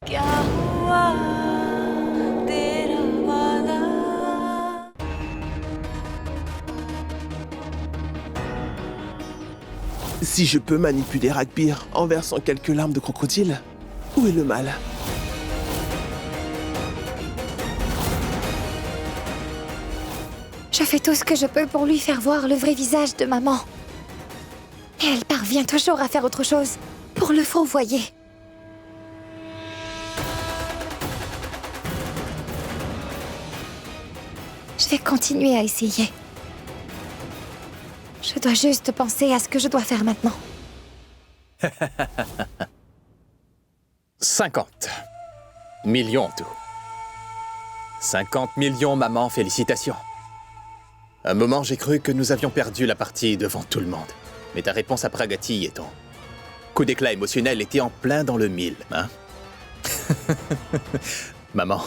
क्या हुआ तेरा वादा Si je peux manipuler Ragbir en versant quelques larmes de crocodile, où est le mal? Je fais tout ce que je peux pour lui faire voir le vrai visage de maman. Et elle parvient toujours à faire autre chose pour le fourvoyer. Je vais continuer à essayer. Je dois juste penser à ce que je dois faire maintenant. 50 millions en tout. 50 millions, maman, félicitations. Un moment, j'ai cru que nous avions perdu la partie devant tout le monde. Mais ta réponse à Pragati et ton coup d'éclat émotionnel était en plein dans le mille, hein? Maman,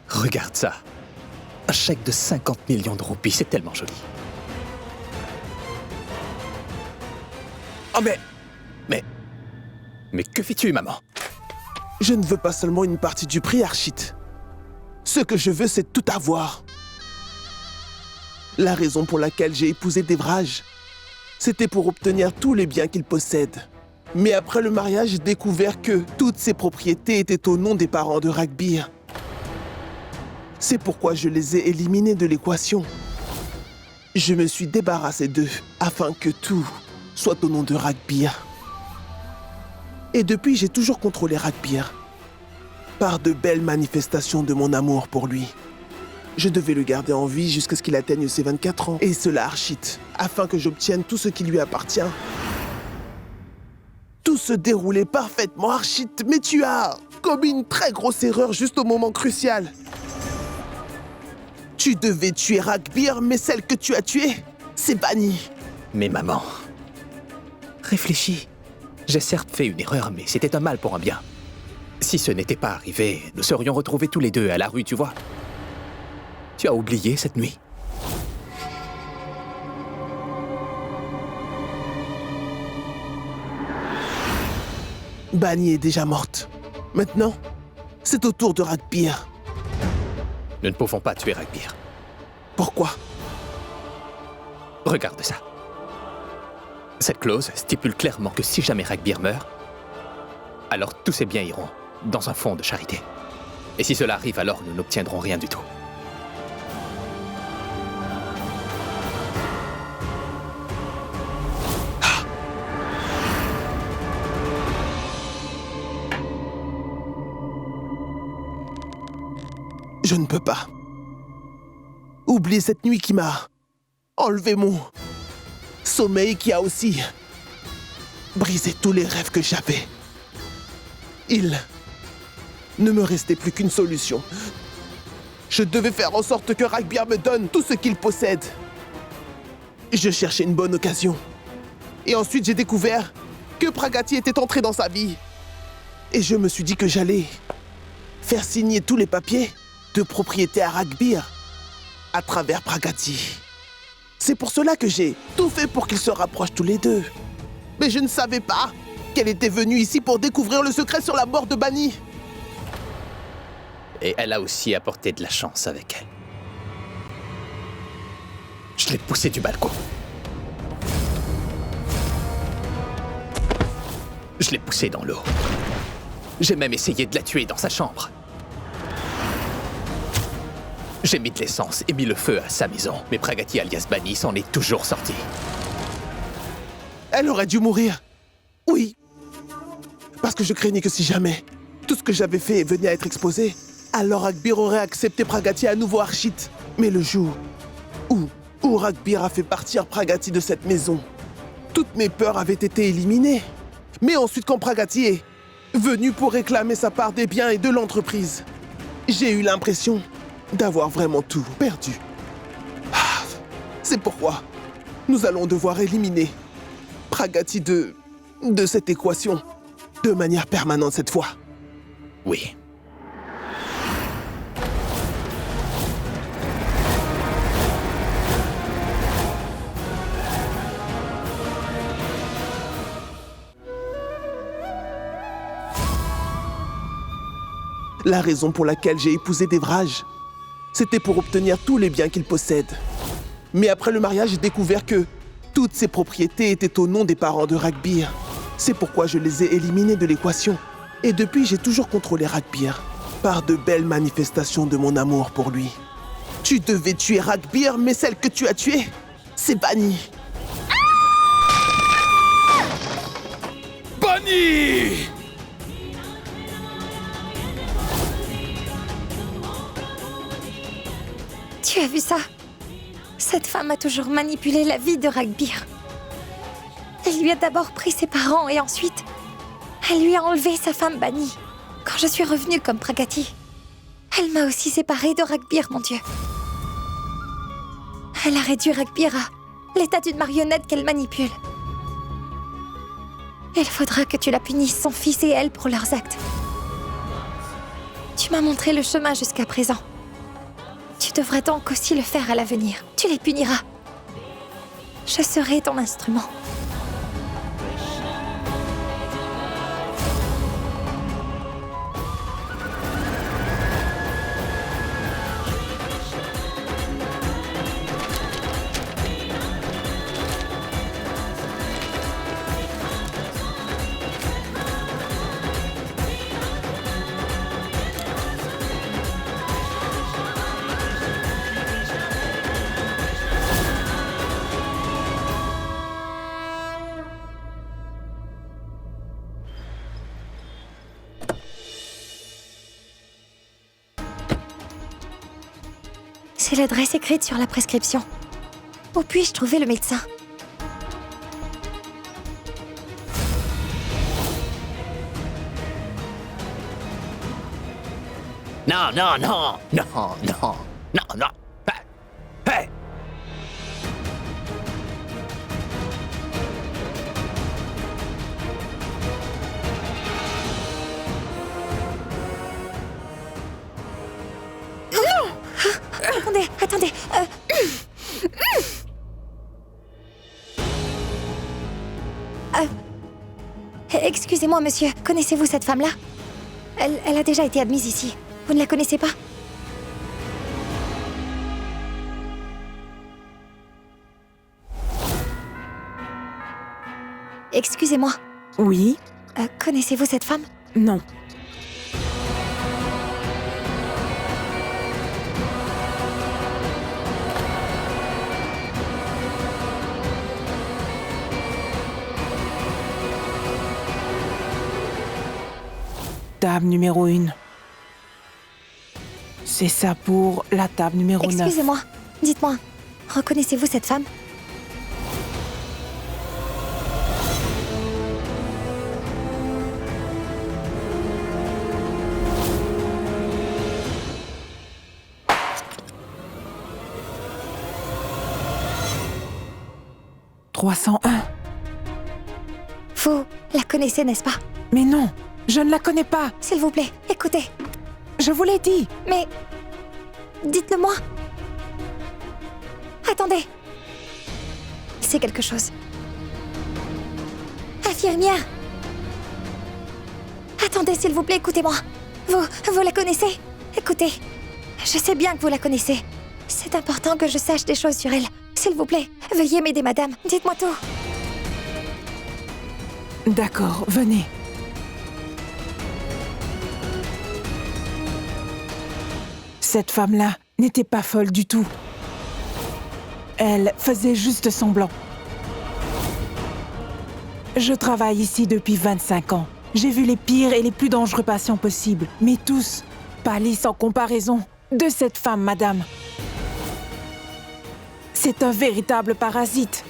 regarde ça. Un chèque de 50 millions de roupies, c'est tellement joli. Oh mais que fais-tu, maman? Je ne veux pas seulement une partie du prix, Archit. Ce que je veux, c'est tout avoir. La raison pour laquelle j'ai épousé Devraj, c'était pour obtenir tous les biens qu'il possède. Mais après le mariage, j'ai découvert que toutes ses propriétés étaient au nom des parents de Ragbir. C'est pourquoi je les ai éliminés de l'équation. Je me suis débarrassé d'eux afin que tout soit au nom de Ragbir. Et depuis, j'ai toujours contrôlé Ragbir par de belles manifestations de mon amour pour lui. Je devais le garder en vie jusqu'à ce qu'il atteigne ses 24 ans. Et cela, Archit, afin que j'obtienne tout ce qui lui appartient. Tout se déroulait parfaitement, Archit, mais tu as commis une très grosse erreur juste au moment crucial. Tu devais tuer Ragbir, mais celle que tu as tuée, c'est banni. Mais maman, réfléchis. J'ai certes fait une erreur, mais c'était un mal pour un bien. Si ce n'était pas arrivé, nous serions retrouvés tous les deux à la rue, tu vois. Tu as oublié cette nuit? Banni est déjà morte. Maintenant, c'est au tour de Ragbir. Nous ne pouvons pas tuer Ragbir. Pourquoi? Regarde ça. Cette clause stipule clairement que si jamais Ragbir meurt, alors tous ses biens iront dans un fonds de charité. Et si cela arrive, alors nous n'obtiendrons rien du tout. Je ne peux pas. Oubliez cette nuit qui m'a enlevé mon sommeil, qui a aussi brisé tous les rêves que j'avais. Il ne me restait plus qu'une solution. Je devais faire en sorte que Ragbir me donne tout ce qu'il possède. Je cherchais une bonne occasion. Et ensuite, j'ai découvert que Pragati était entré dans sa vie. Et je me suis dit que j'allais faire signer tous les papiers de propriété à Ragbir à travers Pragati. C'est pour cela que j'ai tout fait pour qu'ils se rapprochent tous les deux. Mais je ne savais pas qu'elle était venue ici pour découvrir le secret sur la mort de Banni. Et elle a aussi apporté de la chance avec elle. Je l'ai poussée du balcon. Je l'ai poussée dans l'eau. J'ai même essayé de la tuer dans sa chambre. J'ai mis de l'essence et mis le feu à sa maison, mais Pragati alias Banni s'en est toujours sorti. Elle aurait dû mourir. Oui. Parce que je craignais que si jamais tout ce que j'avais fait venait à être exposé, alors Ragbir aurait accepté Pragati à nouveau, Archit. Mais le jour où Ragbir a fait partir Pragati de cette maison, toutes mes peurs avaient été éliminées. Mais ensuite, quand Pragati est venu pour réclamer sa part des biens et de l'entreprise, j'ai eu l'impression d'avoir vraiment tout perdu. C'est pourquoi nous allons devoir éliminer Pragati de cette équation, de manière permanente cette fois. Oui. La raison pour laquelle j'ai épousé Devraj, c'était pour obtenir tous les biens qu'il possède. Mais après le mariage, j'ai découvert que toutes ses propriétés étaient au nom des parents de Ragbir. C'est pourquoi je les ai éliminés de l'équation. Et depuis, j'ai toujours contrôlé Ragbir, par de belles manifestations de mon amour pour lui. Tu devais tuer Ragbir, mais celle que tu as tuée, c'est banni. Banni! Tu as vu ça? Cette femme a toujours manipulé la vie de Ragbir. Elle lui a d'abord pris ses parents et ensuite, elle lui a enlevé sa femme bannie. Quand je suis revenue comme Pragati, elle m'a aussi séparée de Ragbir, mon Dieu. Elle a réduit Ragbir à l'état d'une marionnette qu'elle manipule. Il faudra que tu la punisses, son fils et elle, pour leurs actes. Tu m'as montré le chemin jusqu'à présent. Tu devrais donc aussi le faire à l'avenir. Tu les puniras. Je serai ton instrument. C'est l'adresse écrite sur la prescription. Où puis-je trouver le médecin? Non, non, non, non, non, non, non. Hey, hey. Attendez. Excusez-moi, monsieur. Connaissez-vous cette femme-là? Elle a déjà été admise ici. Vous ne la connaissez pas? Excusez-moi. Oui? Connaissez-vous cette femme? Non. Table numéro 1. C'est ça pour la table numéro 9. Excusez-moi. Dites-moi, reconnaissez-vous cette femme? « 301. Vous la connaissez, n'est-ce pas? Mais non, je ne la connais pas. S'il vous plaît, écoutez. Je vous l'ai dit. Mais... dites-le-moi. Attendez. C'est quelque chose. Infirmière. Attendez, s'il vous plaît, écoutez-moi. Vous la connaissez? Écoutez. Je sais bien que vous la connaissez. C'est important que je sache des choses sur elle. S'il vous plaît, veuillez m'aider, madame. Dites-moi tout. D'accord, venez. Cette femme-là n'était pas folle du tout. Elle faisait juste semblant. Je travaille ici depuis 25 ans. J'ai vu les pires et les plus dangereux patients possibles, mais tous pâlissent en comparaison de cette femme, madame. C'est un véritable parasite.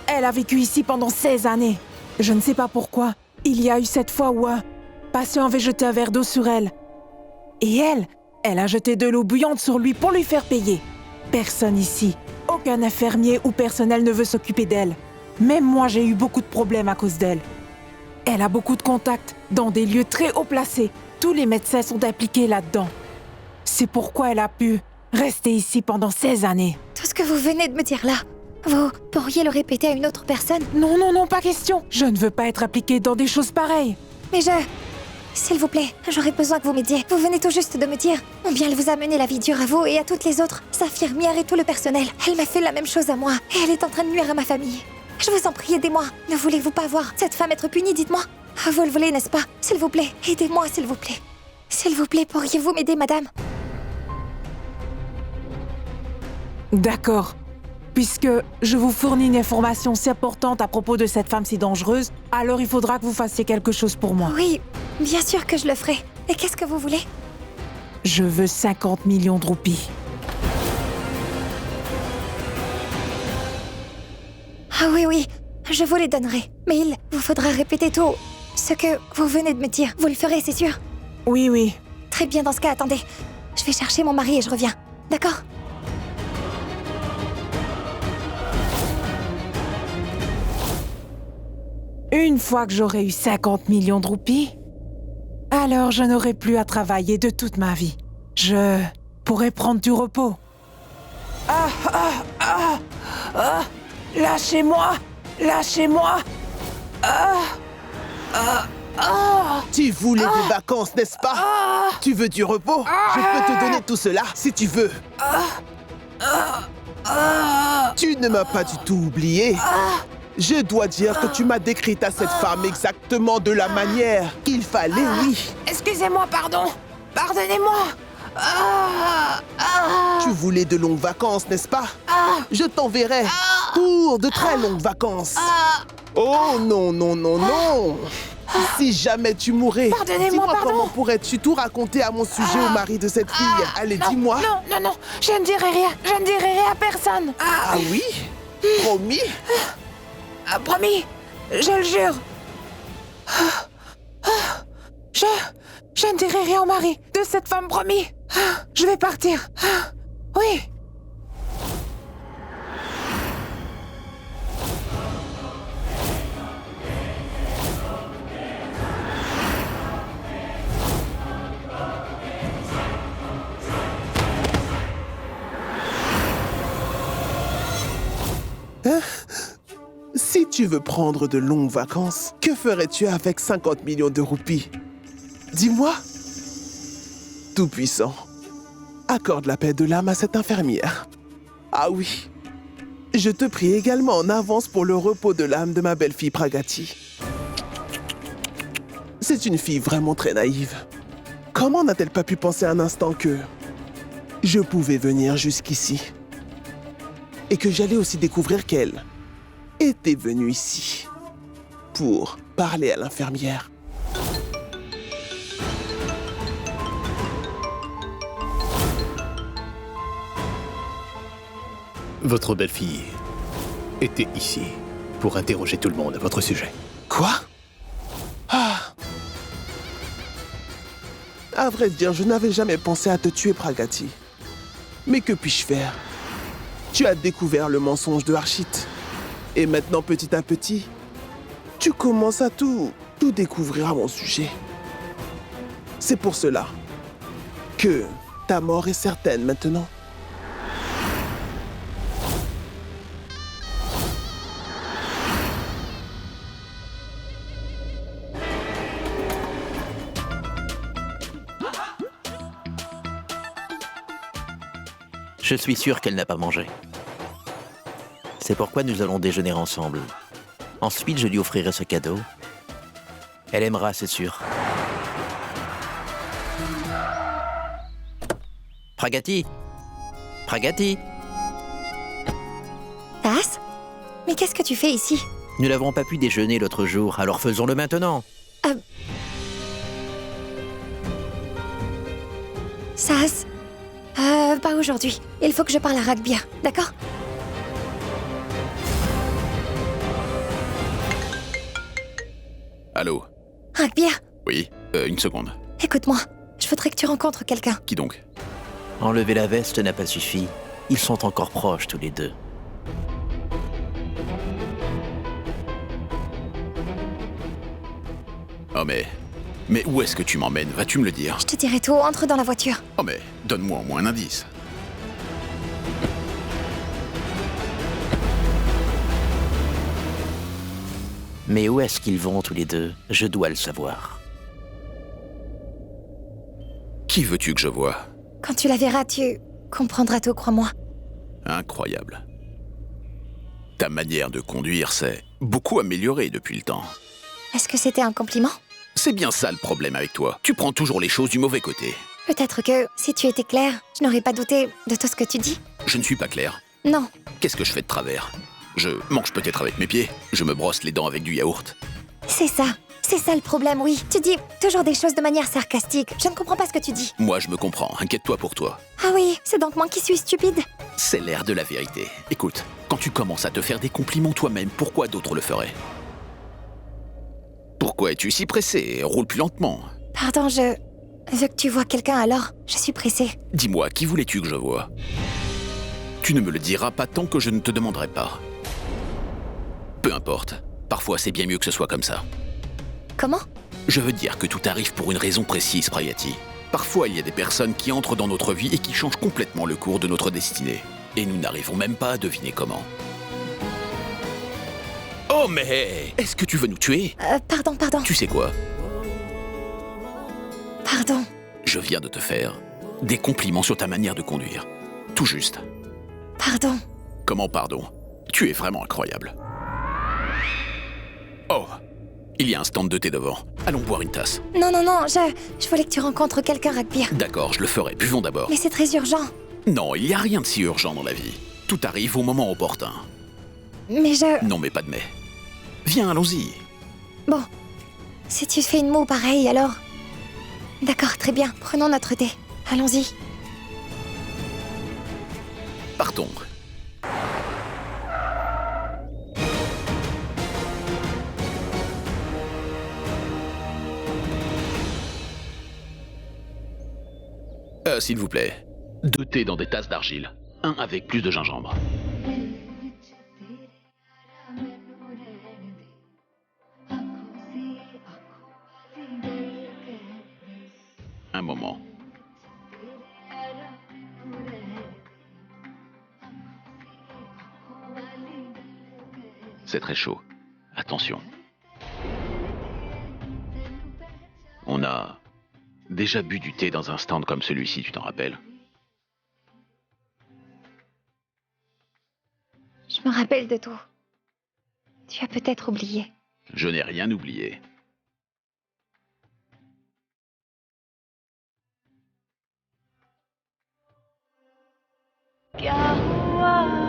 Elle a vécu ici pendant 16 années. Je ne sais pas pourquoi. Il y a eu cette fois où un patient avait jeté un verre d'eau sur elle. Et elle a jeté de l'eau bouillante sur lui pour lui faire payer. Personne ici, aucun infirmier ou personnel ne veut s'occuper d'elle. Même moi, j'ai eu beaucoup de problèmes à cause d'elle. Elle a beaucoup de contacts dans des lieux très haut placés. Tous les médecins sont impliqués là-dedans. C'est pourquoi elle a pu rester ici pendant 16 années. Tout ce que vous venez de me dire là, vous pourriez le répéter à une autre personne? Non, pas question. Je ne veux pas être impliquée dans des choses pareilles. Mais S'il vous plaît, j'aurais besoin que vous m'aidiez. Vous venez tout juste de me dire combien elle vous a mené la vie dure à vous et à toutes les autres infirmières et tout le personnel. Elle m'a fait la même chose à moi et elle est en train de nuire à ma famille. Je vous en prie, aidez-moi. Ne voulez-vous pas voir cette femme être punie, dites-moi? Vous le voulez, n'est-ce pas? S'il vous plaît, aidez-moi, s'il vous plaît. S'il vous plaît, pourriez-vous m'aider, madame? D'accord. Puisque je vous fournis une information si importante à propos de cette femme si dangereuse, alors il faudra que vous fassiez quelque chose pour moi. Oui, bien sûr que je le ferai. Et qu'est-ce que vous voulez? Je veux 50 millions de roupies. Ah oui, je vous les donnerai. Mais il vous faudra répéter tout ce que vous venez de me dire. Vous le ferez, c'est sûr? Oui. Très bien, dans ce cas, attendez. Je vais chercher mon mari et je reviens. D'accord? Une fois que j'aurai eu 50 millions de roupies, alors je n'aurai plus à travailler de toute ma vie. Je pourrai prendre du repos. Lâchez-moi! Lâchez-moi! Tu voulais des vacances, n'est-ce pas? Tu veux du repos? Je peux te donner tout cela, si tu veux. Tu ne m'as pas du tout oublié. Je dois dire que tu m'as décrite à cette femme exactement de la manière qu'il fallait, oui. Excusez-moi, pardon! Pardonnez-moi! Tu voulais de longues vacances, n'est-ce pas? Je t'enverrai pour de très longues vacances. Oh non, non, non, non! Si jamais tu mourais, Pardonnez-moi, dis-moi pardon. comment pourrais-tu tout raconter à mon sujet au mari de cette fille? Allez, dis-moi. Non, je ne dirai rien. Je ne dirai rien à personne. Ah oui? Promis? Promis, je le jure. Je ne dirai rien au mari de cette femme, promis. Je vais partir. Oui. Si tu veux prendre de longues vacances, que ferais-tu avec 50 millions de roupies? Dis-moi. Tout-puissant, accorde la paix de l'âme à cette infirmière. Ah oui. Je te prie également en avance pour le repos de l'âme de ma belle-fille Pragati. C'est une fille vraiment très naïve. Comment n'a-t-elle pas pu penser un instant que je pouvais venir jusqu'ici? Et que j'allais aussi découvrir qu'elle était venue ici pour parler à l'infirmière. Votre belle-fille était ici pour interroger tout le monde à votre sujet. Quoi? À vrai dire, je n'avais jamais pensé à te tuer, Pragati. Mais que puis-je faire? Tu as découvert le mensonge de Harshit. Et maintenant, petit à petit, tu commences à tout découvrir à mon sujet. C'est pour cela que ta mort est certaine maintenant. Je suis sûr qu'elle n'a pas mangé. C'est pourquoi nous allons déjeuner ensemble. Ensuite, je lui offrirai ce cadeau. Elle aimera, c'est sûr. Pragati! Pragati! Tas? Mais qu'est-ce que tu fais ici? Nous n'avons pas pu déjeuner l'autre jour, alors faisons-le maintenant. Sas? Pas aujourd'hui. Il faut que je parle à Ragbir, d'accord? Allô? Ragbir, Oui, une seconde. écoute-moi. Je voudrais que tu rencontres quelqu'un. Qui donc? Enlever la veste n'a pas suffi. Ils sont encore proches tous les deux. Oh mais où est-ce que tu m'emmènes? Vas-tu me le dire? Je te dirai tout, entre dans la voiture. Oh mais donne-moi au moins un indice. Mais où est-ce qu'ils vont tous les deux? Je dois le savoir. Qui veux-tu que je voie? Quand tu la verras, tu comprendras tout, crois-moi. Incroyable. Ta manière de conduire s'est beaucoup améliorée depuis le temps. Est-ce que c'était un compliment? C'est bien ça le problème avec toi. Tu prends toujours les choses du mauvais côté. Peut-être que, si tu étais clair, je n'aurais pas douté de tout ce que tu dis. Je ne suis pas clair. Non, Qu'est-ce que je fais de travers? Je mange peut-être avec mes pieds. Je me brosse les dents avec du yaourt. c'est ça. C'est ça le problème, oui. Tu dis toujours des choses de manière sarcastique. Je ne comprends pas ce que tu dis. Moi, je me comprends. Inquiète-toi pour toi. Ah oui, c'est donc moi qui suis stupide. C'est l'air de la vérité. Écoute, quand tu commences à te faire des compliments toi-même, pourquoi d'autres le feraient? Pourquoi es-tu si pressé? Roule plus lentement. Pardon, je veux que tu vois quelqu'un alors. Je suis pressée. Dis-moi, qui voulais-tu que je voie? Tu ne me le diras pas tant que je ne te demanderai pas. Peu importe. Parfois, c'est bien mieux que ce soit comme ça. Comment? Je veux dire que tout arrive pour une raison précise, Prayati. Parfois, il y a des personnes qui entrent dans notre vie et qui changent complètement le cours de notre destinée. Et nous n'arrivons même pas à deviner comment. Oh, mais est-ce que tu veux nous tuer? Pardon. Tu sais quoi? Pardon. Je viens de te faire des compliments sur ta manière de conduire. Tout juste. Pardon. Comment pardon? Tu es vraiment incroyable. Oh, il y a un stand de thé devant. Allons boire une tasse. Non, je voulais que tu rencontres quelqu'un, Ragbir. D'accord, je le ferai. Buvons d'abord. Mais c'est très urgent. Non, il n'y a rien de si urgent dans la vie. Tout arrive au moment opportun. Mais je... Non, mais pas de mais. Viens, allons-y. Bon, si tu fais une moue pareille, alors... D'accord, très bien. Prenons notre thé. Allons-y. Partons. S'il vous plaît. 2 thés dans des tasses d'argile. Un avec plus de gingembre. Un moment. C'est très chaud. Attention. On a déjà bu du thé dans un stand comme celui-ci, tu t'en rappelles? Je me rappelle de tout. Tu as peut-être oublié. Je n'ai rien oublié. क्या हुआ